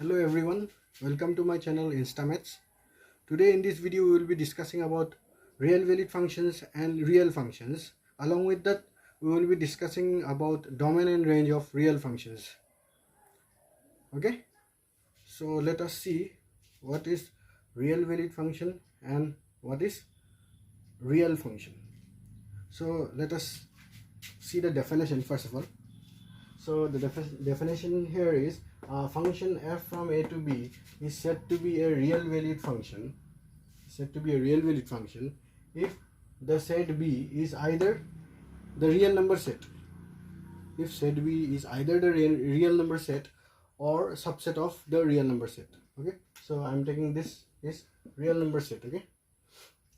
Hello everyone, welcome to my channel Instamaths. Today in this video we will be discussing about real valued functions and real functions. Along with that we will be discussing about domain and range of real functions. Okay, so let us see what is real valued function and what is real function. So let us see the definition first of all. So the definition here is function f from a to b is said to be a real valued function. If the set b is either the real number set. If set b is either the real number set or subset of the real number set. Okay. So I'm taking this is real number set. Okay.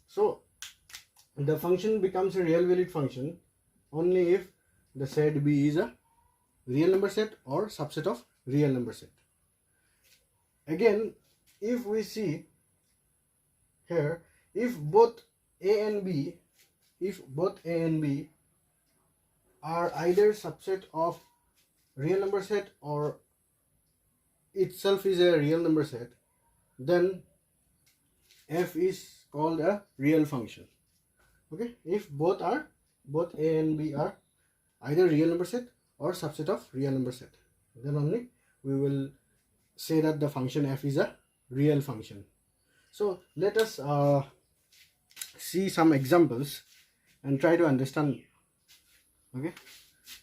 So the function becomes a real valued function only if the set b is a real number set or subset of real number set. Again, if we see here, if both a and b are either subset of real number set or itself is a real number set, then f is called a real function. Okay, if both a and b are either real number set or subset of real number set, then only we will say that the function f is a real function. So let us see some examples and try to understand. Okay,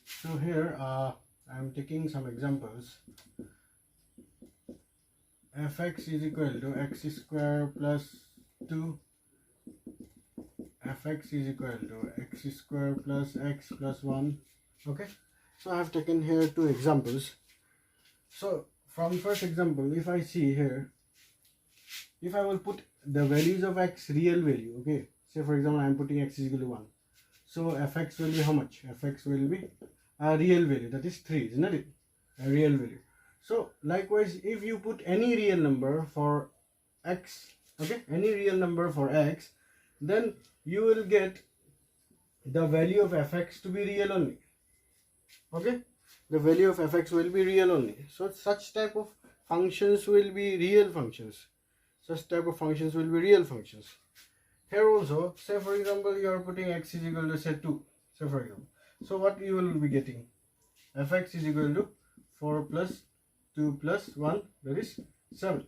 so here I am taking some examples. Fx is equal to x square plus 2, fx is equal to x square plus x plus 1. Okay, so I have taken here two examples. So from first example, if I see here, if I will put the values of x real value, okay, say for example I am putting x is equal to 1, so fx will be how much? Fx will be a real value, that is 3, isn't it? A real value. So likewise, if you put any real number for x, okay, any real number for x, then you will get the value of fx to be real only. Okay, the value of fx will be real only. So such type of functions will be real functions. Here also, say for example you are putting x is equal to say 2, say for example. So what you will be getting? Fx is equal to 4 plus 2 plus 1, that is 7.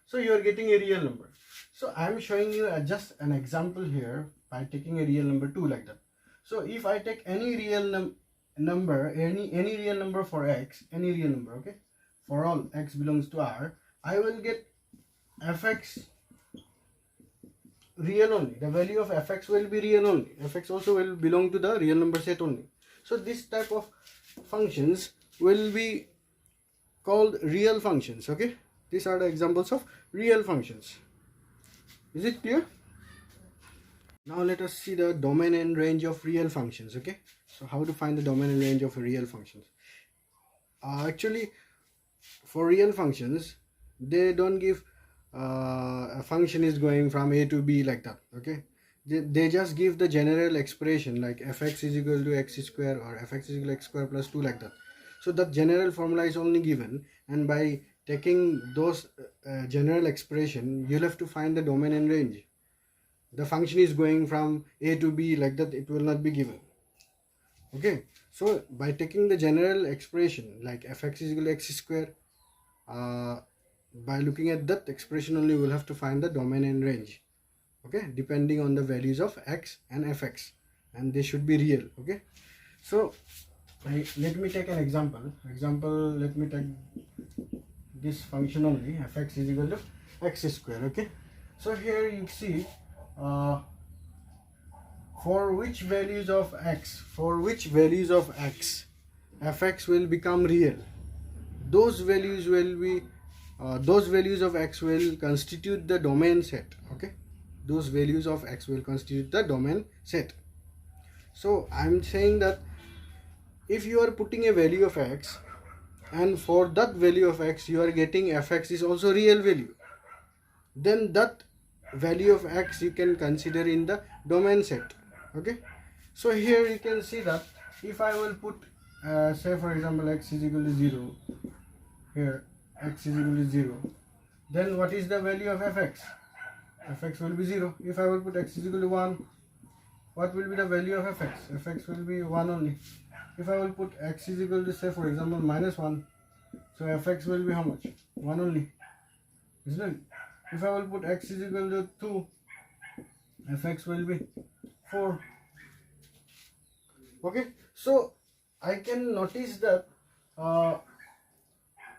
So you are getting a real number. So I am showing you just an example here by taking a real number 2 like that. So if I take any real number, any real number for x, any real number, okay, for all x belongs to R, I will get fx real only. The value of fx will be real only. Fx also will belong to the real number set only. So this type of functions will be called real functions. Okay, these are the examples of real functions. Is it clear? Now let us see the domain and range of real functions. Okay, so how to find the domain and range of real functions? Actually, for real functions, they don't give a function is going from a to b like that. Okay, they just give the general expression like fx is equal to x square or fx is equal to x square plus 2 like that. So that general formula is only given, and by taking those general expression, you'll have to find the domain and range. The function is going from a to b like that, it will not be given. Okay, so by taking the general expression like fx is equal to x square, by looking at that expression only, we will have to find the domain and range. Okay, depending on the values of x and fx, and they should be real. Okay, so let me take an example. Let me take this function only, fx is equal to x square. Okay, so here you see for which values of x fx will become real, those values of x will constitute the domain set. Okay, those values of x will constitute the domain set. So I'm saying that if you are putting a value of x and for that value of x you are getting fx is also real value, then that value of x you can consider in the domain set. Okay, so here you can see that if I will put say for example x is equal to 0 here, x is equal to 0, then what is the value of fx? Fx will be 0. If I will put x is equal to 1, what will be the value of fx? Fx will be 1 only. If I will put x is equal to, say for example, minus 1, so fx will be how much? 1 only, isn't it? If I will put x is equal to 2, fx will be 4. Okay, so I can notice that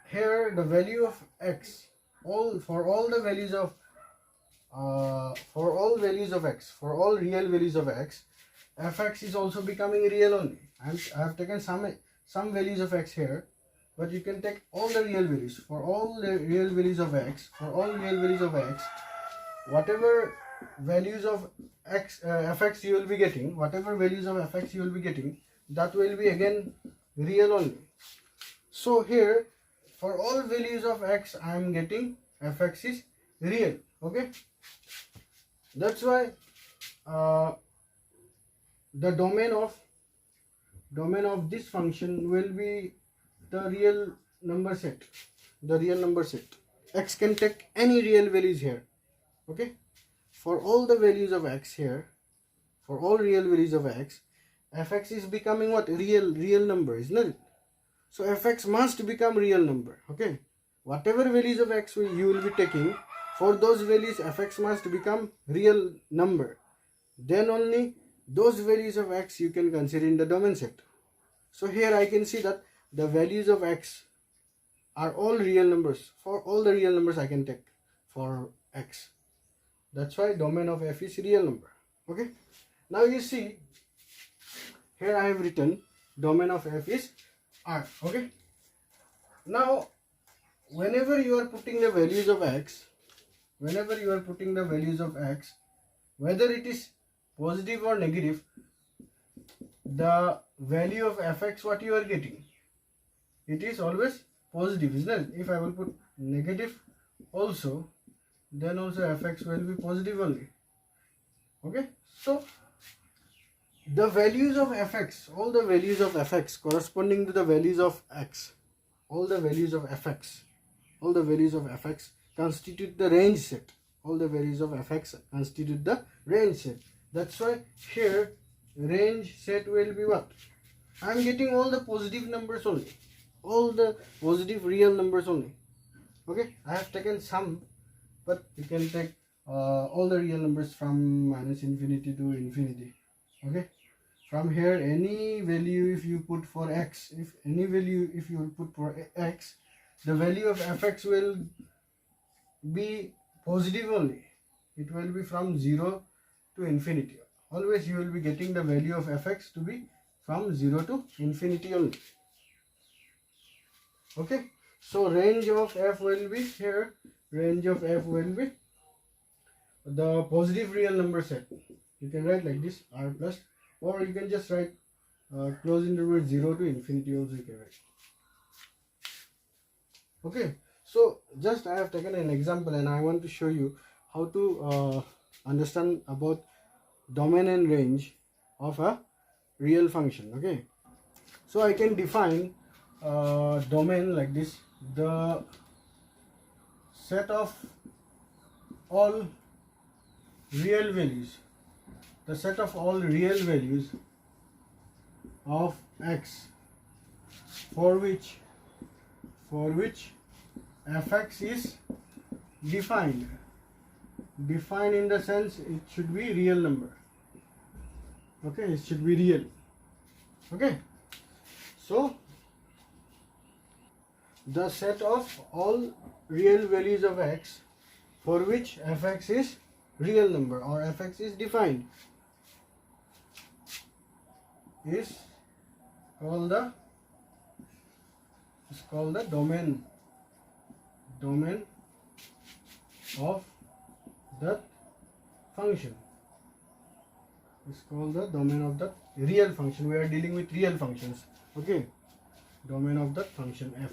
here the value of x, for all values of x, for all real values of x, fx is also becoming real only. I have taken some values of x here, but you can take all the real values. For all the real values of x, whatever values of x fx you will be getting, that will be again real only. So here for all values of x I am getting fx is real. Okay, that's why the domain of this function will be the real number set. X can take any real values here. Okay, for all the values of x here, for all real values of x, fx is becoming what? Real number, isn't it? So fx must become real number. Okay, whatever values of x you will be taking, for those values fx must become real number. Then only those values of x you can consider in the domain set. So here I can see that the values of x are all real numbers. For all the real numbers I can take for x. That's why domain of f is real number. Okay, now you see here I have written domain of f is R. Okay, now whenever you are putting the values of x, whether it is positive or negative, the value of fx what you are getting, it is always positive, isn't it? If I will put negative also, then also fx will be positive only. Okay, so the values of fx, all the values of fx corresponding to the values of x, all the values of fx constitute the range set. All the values of fx constitute the range set. That's why here range set will be what? I am getting all the positive numbers only, all the positive real numbers only. Okay, I have taken some, but you can take all the real numbers from minus infinity to infinity. Okay, from here any value if you put for x, if you put for x, the value of fx will be positive only. It will be from 0 to infinity. Always you will be getting the value of fx to be from 0 to infinity only. Okay, so range of f will be here, the positive real number set. You can write like this, r plus, or you can just write close interval 0 to infinity also you can write. Okay, so just I have taken an example and I want to show you how to understand about domain and range of a real function. Okay, so I can define domain like this: the set of all real values, of x for which fx is defined in the sense it should be real number. Okay, it should be real. Okay, so the set of all real values of x for which fx is real number or fx is defined is called the domain of that function. It's called the domain of the real function. We are dealing with real functions. Okay, domain of that function f.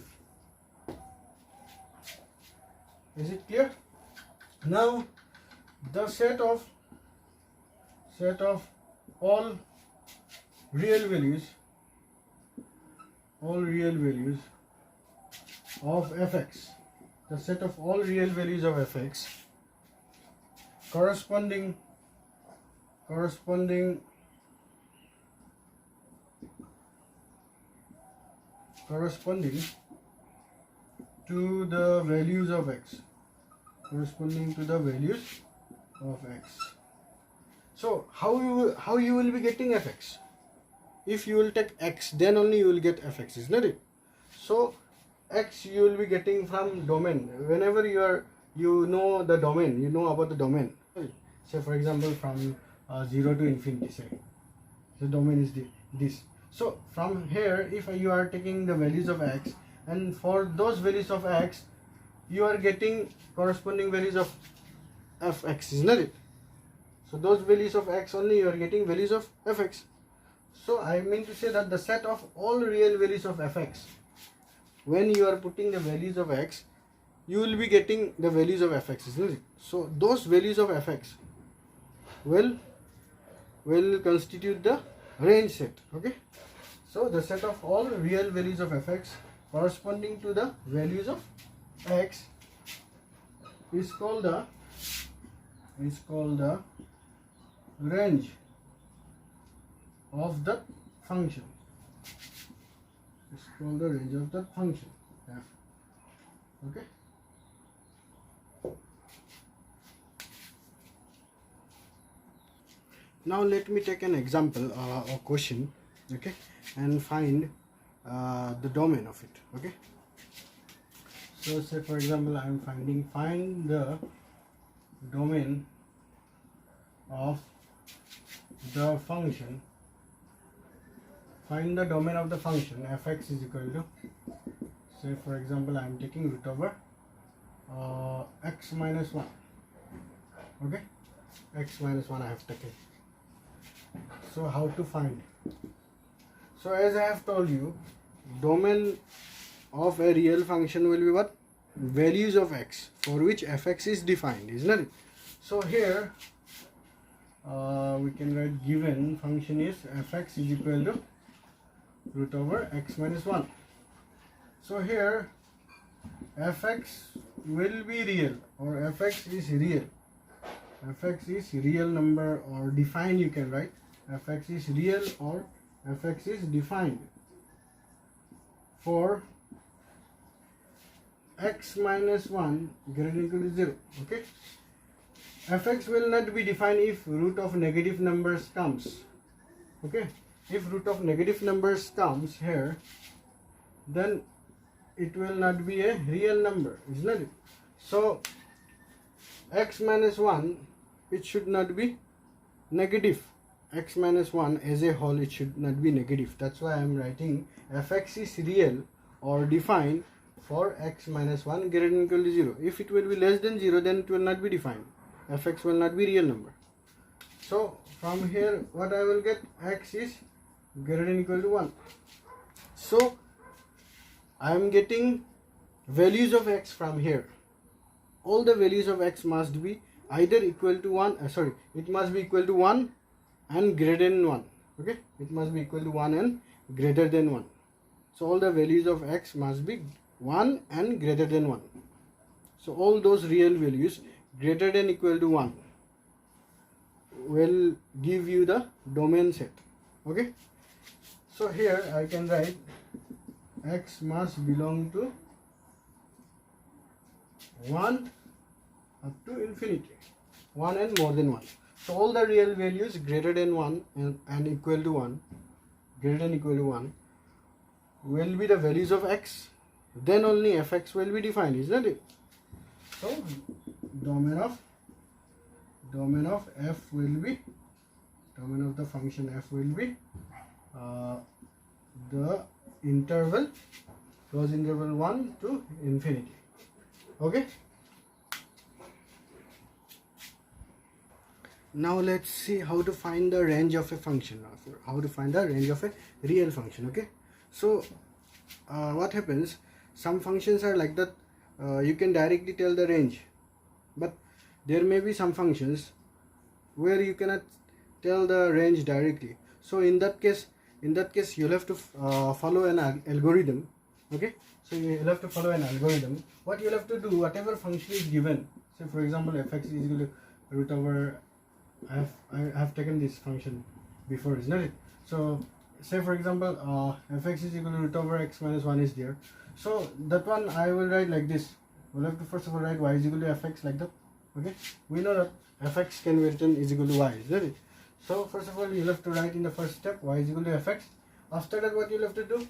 Is it clear? Now the set of all real values of fx, the set of all real values of fx corresponding to the values of x, So how you will be getting fx? If you will take x, then only you will get fx, isn't it? So x you will be getting from domain. Whenever you know the domain, you know about the domain. Say for example from 0 to infinity, say the domain is this. So from here, if you are taking the values of x, and for those values of x you are getting corresponding values of fx, isn't it? So those values of x only you are getting values of fx. So I mean to say that the set of all real values of fx, when you are putting the values of x, you will be getting the values of fx, isn't it? So those values of fx will constitute the range set. Okay, so the set of all real values of fx corresponding to the values of x is called the range of the function. It's called the range of the function f. Okay. Now let me take an example or question, okay, and find the domain of it. Okay. So say for example I am find the domain of the function. Find the domain of the function fx is equal to, say for example I am taking root over x minus 1. Okay, x minus 1 I have taken. So how to find? So as I have told you, domain of a real function will be what? Values of x for which fx is defined, isn't it? So here we can write given function is fx is equal to root over x minus 1. So here fx will be real, or fx is real. Fx is real number, or defined you can write. Fx is real or fx is defined for x minus 1 greater than or equal to 0. Okay, fx will not be defined if root of negative numbers comes. Okay, if root of negative numbers comes here, then it will not be a real number, isn't it? So x minus 1, it should not be negative. X minus 1 as a whole, it should not be negative. That's why I am writing fx is real or defined for x minus 1 greater than or equal to 0. If it will be less than 0, then it will not be defined. Fx will not be real number. So from here what I will get? X is greater than or equal to 1. So I am getting values of x from here. All the values of x must be either equal to 1, it must be equal to 1 and greater than 1. Okay, it must be equal to 1 and greater than 1. So all the values of x must be 1 and greater than 1. So all those real values greater than or equal to 1 will give you the domain set. Okay, so here I can write x must belong to 1 up to infinity, 1 and more than 1. So all the real values greater than 1 and equal to 1, greater than or equal to 1 will be the values of x. Then only fx will be defined, isn't it? So domain of f will be, domain of the function f will be the interval, close interval 1 to infinity. Okay. Now let's see how to find the range of a function, how to find the range of a real function. Okay, so what happens, some functions are like that, you can directly tell the range, but there may be some functions where you cannot tell the range directly. So in that case you'll have to follow an algorithm Okay, so you'll have to follow an algorithm. What you'll have to do, whatever function is given, say for example fx is equal to root over, I have taken this function before, isn't it? So say for example fx is equal to root over x minus 1 is there. So that one I will write like this. We'll have to first of all write y is equal to fx like that. Okay, we know that fx can be written is equal to y, isn't it? So first of all you'll have to write in the first step y is equal to fx. After that what you'll have to do,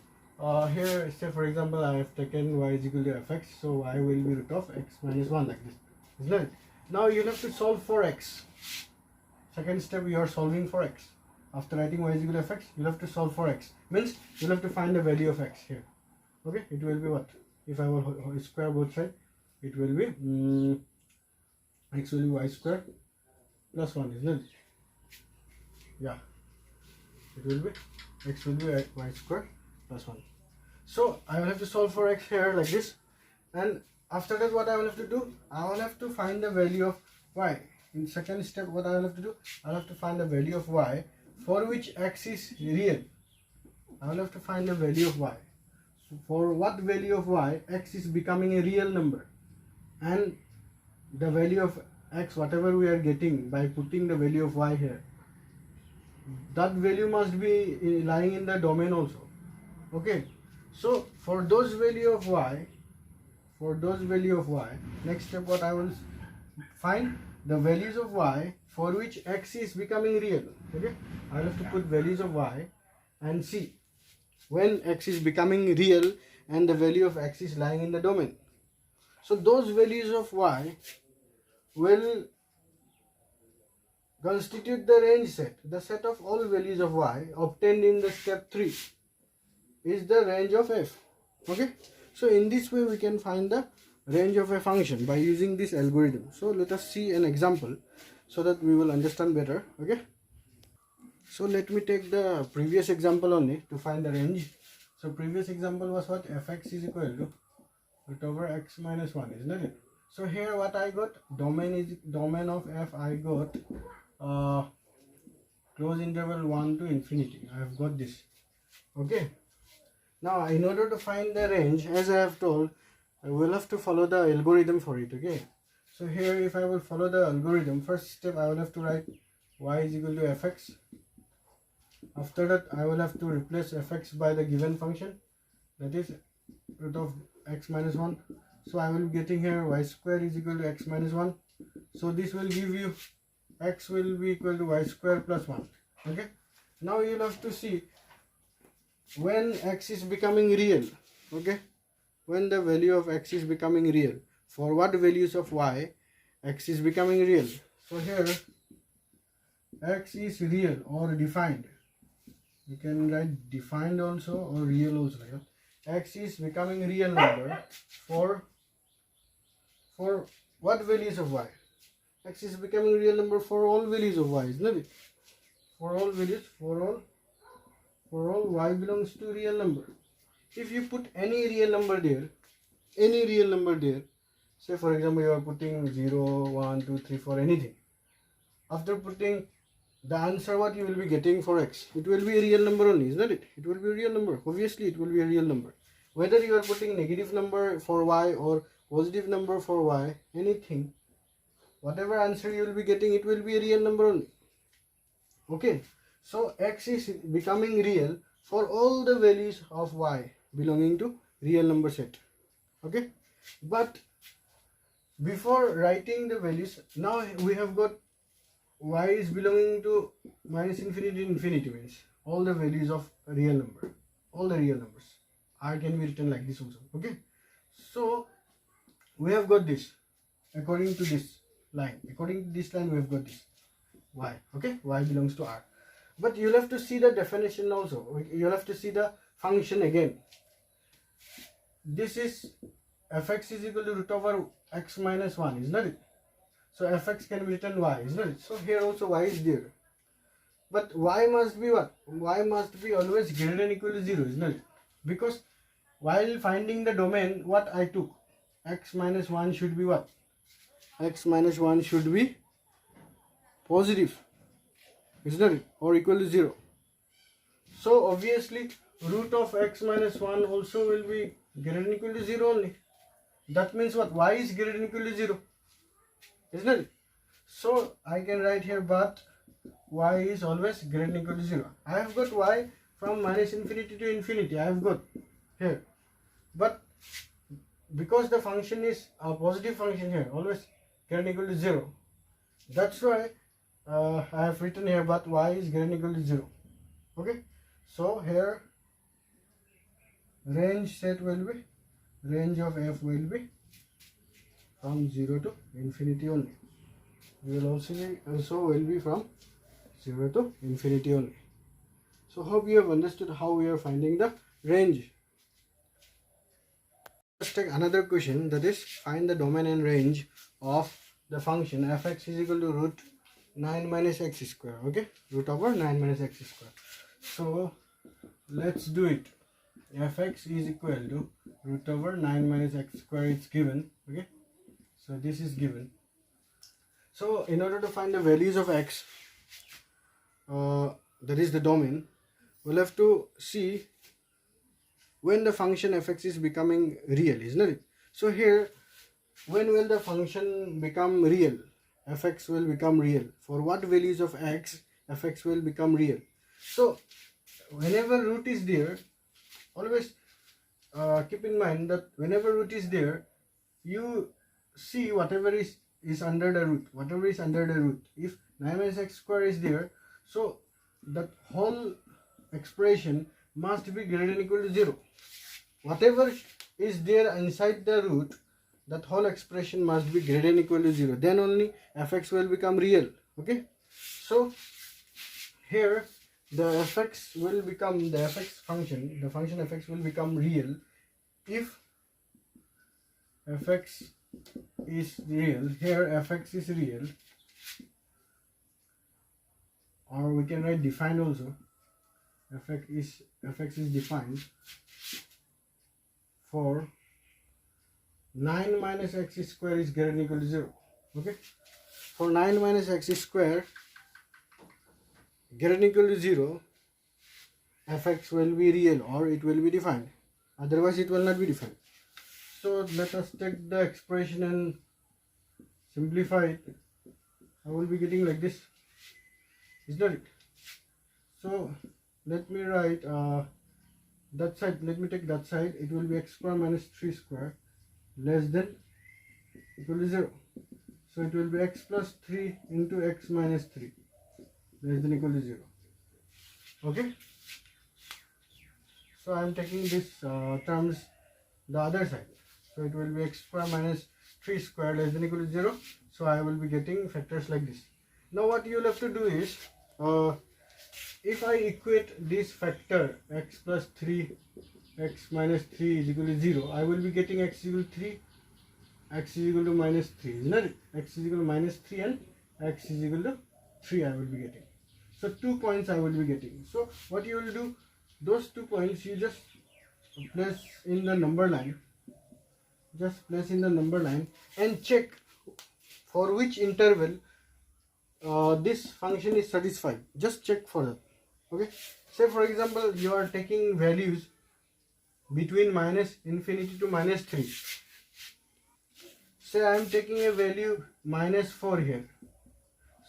here say for example I have taken y is equal to fx, so y will be root of x minus 1 like this, isn't it? Now you'll have to solve for x. Second step, you are solving for x. After writing y is equal to fx, you'll have to solve for x. Means you'll have to find the value of x here. Okay, it will be what? If I will square both sides, it will be x will be y square plus 1, isn't it? Yeah, it will be x will be y square plus 1. So I will have to solve for x here like this, and after that what I will have to do, I will have to find the value of y. In second step what I will have to do, I will have to find the value of y for which x is real. I will have to find the value of y. So for what value of y x is becoming a real number, and the value of x whatever we are getting by putting the value of y here, that value must be lying in the domain also. Okay, so for those value of y, next step what I will find the values of y for which x is becoming real. Okay, I will have to put values of y and see when x is becoming real and the value of x is lying in the domain. So those values of y will constitute the range set. The set of all values of y obtained in the step 3 is the range of f. Okay, so in this way we can find the range of a function by using this algorithm. So let us see an example so that we will understand better. Okay, so let me take the previous example only to find the range. So previous example was what? Fx is equal to root over x minus 1, isn't it? So here what I got, domain of f, I got close interval 1 to infinity. I have got this. Okay, now in order to find the range, as I have told, I will have to follow the algorithm for it. Okay, so here if I will follow the algorithm, first step I will have to write y is equal to fx. After that I will have to replace fx by the given function, that is root of x minus 1. So I will be getting here y square is equal to x minus 1. So this will give you x will be equal to y square plus 1. Okay, now you will have to see when x is becoming real. Okay, when the value of x is becoming real, for what values of y x is becoming real. So here x is real or defined. You can write defined also or real also. Like x is becoming real number for what values of y? X is becoming real number for all values of y, isn't it? For all values, for all y belongs to real number. If you put any real number there, say for example you are putting 0, 1, 2, 3, 4, anything. After putting the answer, what you will be getting for x, it will be a real number only, isn't it? It will be a real number. Obviously it will be a real number. Whether you are putting negative number for y or positive number for y, anything, whatever answer you will be getting, it will be a real number only. Okay, so x is becoming real for all the values of y belonging to real number set. Okay, but before writing the values, now we have got y is belonging to minus infinity to infinity, means all the values of real number, all the real numbers. I can be written like this also. Okay, so we have got this according to this line. According to this line we have got this y. Okay, y belongs to R. But you'll have to see the definition also. You'll have to see the function again. This is fx is equal to root over x minus 1, isn't it? So fx can be written y, isn't it? So here also y is there. But y must be what? Y must be always greater than or equal to 0, isn't it? Because while finding the domain, what I took, x minus 1 should be what? X minus 1 should be positive, isn't it? Or equal to 0. So obviously root of x minus 1 also will be greater than equal to 0 only. That means what? Y is greater than equal to 0, isn't it? So I can write here, but y is always greater than equal to 0. I have got y from minus infinity to infinity. I have got here, but because the function is a positive function here, always greater than equal to 0. That's why I have written here, but y is greater than equal to 0. Okay, so here range set will be, range of f will be from 0 to infinity only. We will also will be from 0 to infinity only. So hope you have understood how we are finding the range. Let's take another question, that is find the domain and range of the function fx is equal to root 9 minus x square. Okay, root over 9 minus x square. So let's do it. Fx is equal to root over 9 minus x square. It's given. Okay, so this is given. So in order to find the values of x, that is the domain, we'll have to see when the function fx is becoming real, isn't it? So here, when will the function become real? Fx will become real. For what values of x, fx will become real? So whenever root is there, always keep in mind that whenever root is there, you see whatever is under the root, whatever is under the root. If 9 minus x square is there, so that whole expression must be greater than equal to 0. Whatever is there inside the root, that whole expression must be greater than equal to 0. Then only fx will become real. Okay, so here the fx will become, the fx function, the function fx will become real if fx is real. Here fx is real, or we can write defined also. fx is defined for 9 minus x square is greater than equal to 0. Okay, for 9 minus x square greater than equal to 0, fx will be real, or it will be defined. Otherwise it will not be defined. So let us take the expression and simplify it. I will be getting like this, is that it? So let me write that side, let me take that side. It will be x square minus 3 square less than equal to 0. So it will be x plus 3 into x minus 3 less than equal to 0. Okay, so I am taking this terms the other side. So it will be x square minus 3 square less than equal to 0. So I will be getting factors like this. Now what you will have to do is, if I equate this factor x plus 3, x minus 3 is equal to 0, I will be getting x is equal to 3, x is equal to minus 3, isn't it? X is equal to minus 3 and x is equal to 3 I will be getting. So 2 points I will be getting. So what you will do, those 2 points you just place in the number line. Just place in the number line and check for which interval this function is satisfied. Just check for that. Okay, say for example you are taking values between minus infinity to minus 3. Say I am taking a value minus 4 here.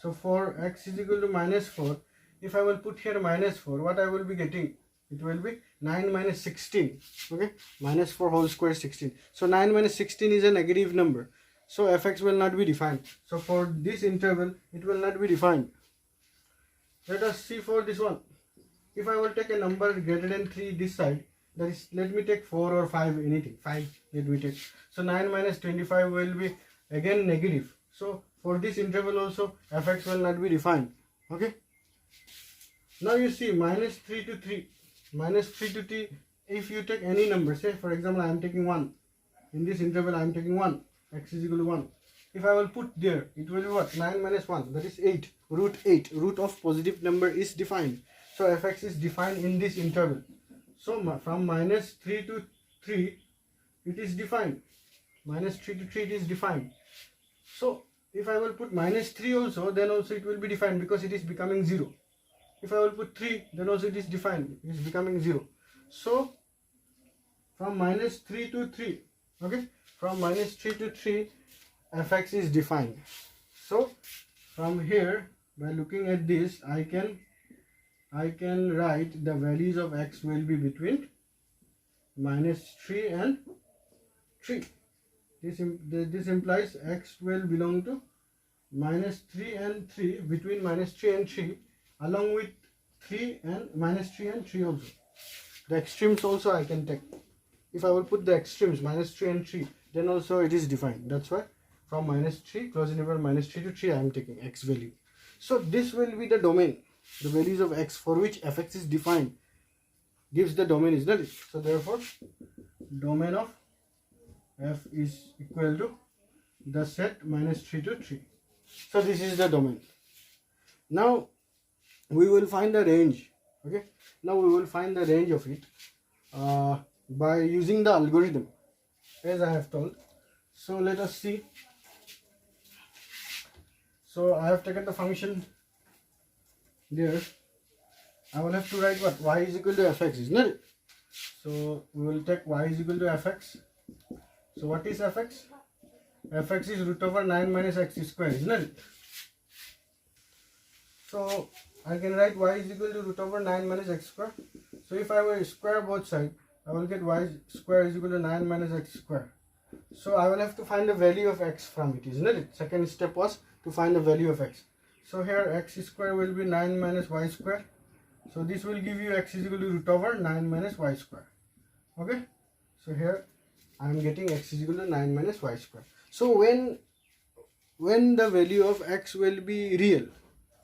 So for x is equal to minus 4, if I will put here minus 4, what I will be getting? It will be 9 minus 16. Okay, minus 4 whole square is 16. So 9 minus 16 is a negative number. So fx will not be defined. So for this interval, it will not be defined. Let us see for this one. If I will take a number greater than 3 this side, that is, let me take 4 or 5, anything, 5 let me take. So 9 minus 25 will be again negative. So for this interval also, fx will not be defined. Okay. Now you see minus 3 to 3. Minus 3 to 3, if you take any number, say for example I am taking 1. In this interval I am taking 1. X is equal to 1. If I will put there, it will be what? 9 minus 1, that is 8. Root 8. Root of positive number is defined. So fx is defined in this interval. So from minus 3 to 3, it is defined. Minus 3 to 3 it is defined. So if I will put minus 3 also, then also it will be defined because it is becoming 0. If I will put 3, then also it is defined. It is becoming 0. So from minus 3 to 3. Okay, from minus 3 to 3 fx is defined. So from here, by looking at this, I can write the values of x will be between minus 3 and 3. This implies x will belong to minus 3 and 3, between minus 3 and 3, along with 3 and minus 3 and 3 also. The extremes also I can take. If I will put the extremes minus 3 and 3, then also it is defined. That's why from minus 3, close interval minus 3 to 3, I am taking x value. So this will be the domain. The values of x for which fx is defined gives the domain, is that it? So therefore, domain of f is equal to the set minus 3 to 3. So this is the domain. Now we will find the range. Okay, now we will find the range of it by using the algorithm, as I have told. So let us see. So I have taken the function there. I will have to write what? Y is equal to fx, isn't it? So we will take y is equal to fx. So what is fx? Fx is root over 9 minus x square, isn't it? So I can write y is equal to root over 9 minus x square. So if I will square both sides, I will get y square is equal to 9 minus x square. So I will have to find the value of x from it, isn't it? Second step was to find the value of x. So here x square will be 9 minus y square. So this will give you x is equal to root over 9 minus y square. Okay. So here I am getting x is equal to 9 minus y square. So when the value of x will be real,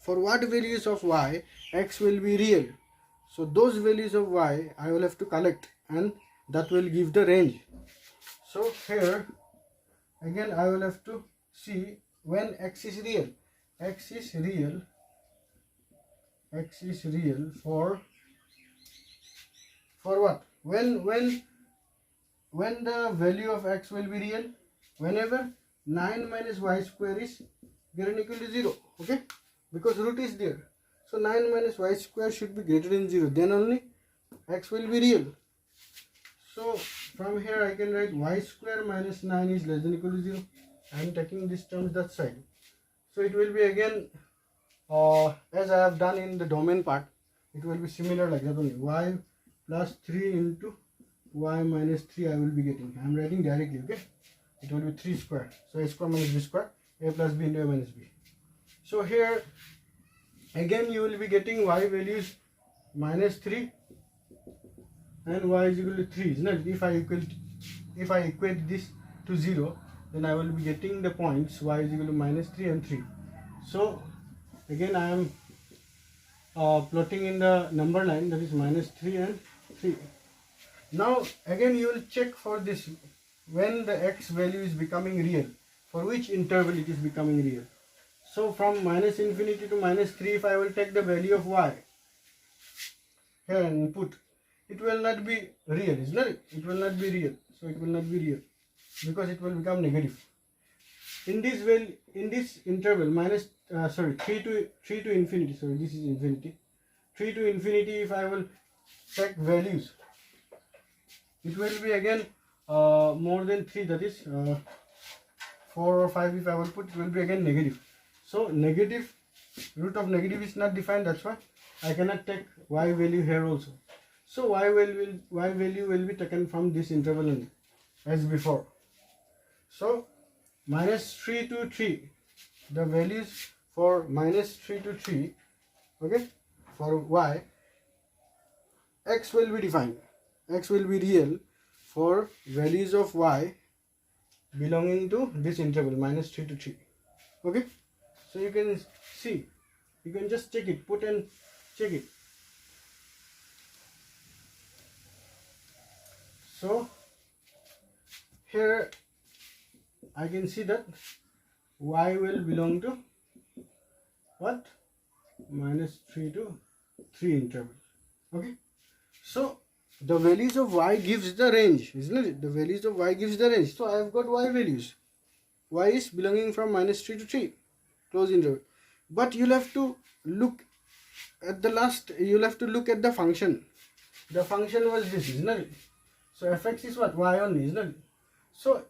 for what values of y x will be real, so those values of y I will have to collect, and that will give the range. So here again I will have to see when x is real. X is real for what? When the value of x will be real, whenever 9 minus y square is greater than equal to 0. Okay, because root is there. So 9 minus y square should be greater than 0, then only x will be real. So from here I can write y square minus 9 is less than equal to 0. I am taking this term that side. So it will be again as I have done in the domain part, it will be similar like that only. Y plus 3 into y minus 3 I will be getting. I am writing directly, okay? It will be 3 square. So a square minus b square, a plus b into a minus b. So here again you will be getting y values minus 3 and y is equal to 3, isn't it? If I equate this to 0, then I will be getting the points y is equal to minus 3 and 3. So again I am plotting in the number line, that is minus 3 and 3. Now again you will check for this when the x value is becoming real, for which interval it is becoming real. So from minus infinity to minus 3, if I will take the value of y here and put, it will not be real, isn't it? It will not be real. So it will not be real because it will become negative. In this interval minus 3 to infinity, sorry, this is infinity, 3 to infinity, if I will take values, it will be again more than 3, that is 4 or 5. If I will put, it will be again negative. So negative, root of negative is not defined, that's why I cannot take y value here also. So y value will be taken from this interval only, as before. So minus 3 to 3, the values for minus 3 to 3, okay, for y, x will be defined. X will be real for values of y belonging to this interval minus 3 to 3. Okay, so you can see, you can just check it, put and check it. So here I can see that y will belong to what? Minus 3 to 3 interval. Okay, so the values of y gives the range, isn't it? The values of y gives the range. So I have got y values. Y is belonging from minus 3 to 3, close interval. But you'll have to look at the last, you'll have to look at the function. The function was this, isn't it? So fx is what? Y only, isn't it? So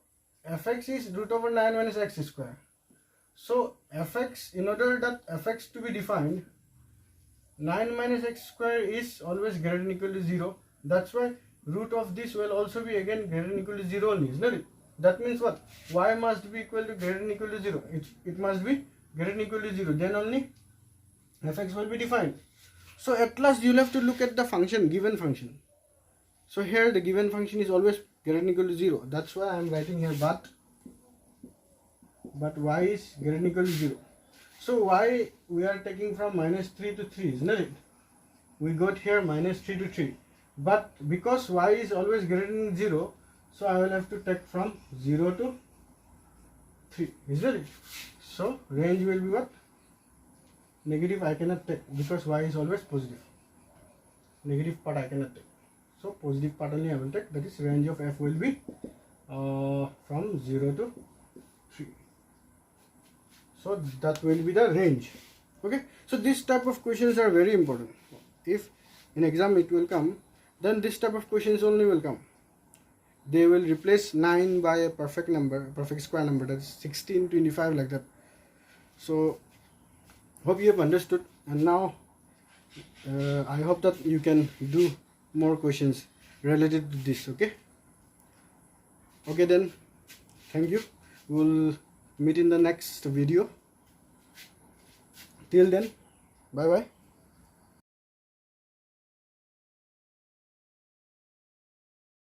fx is root over 9 minus x square. So fx, in order that fx to be defined, 9 minus x square is always greater than equal to 0. That's why root of this will also be again greater than equal to 0 only, isn't it? That means what? Y must be equal to greater than equal to 0. It must be greater than equal to 0. Then only fx will be defined. So at last you'll have to look at the function, given function. So here the given function is always greater than equal to 0. That's why I am writing here but y is greater than equal to 0. So y we are taking from minus 3 to 3, isn't it? We got here minus 3 to 3. But because y is always greater than 0, so I will have to take from 0 to 3, isn't it? So range will be what? Negative I cannot take because y is always positive. Negative part I cannot take. So positive part only I will take. That is range of f will be from 0 to 3. So that will be the range. Okay. So this type of questions are very important. If in exam it will come, then this type of questions only will come. They will replace 9 by a perfect number, perfect square number, that is 16, 25, like that. So hope you have understood, and now I hope that you can do more questions related to this. Okay then, thank you. We'll meet in the next video. Till then, bye bye.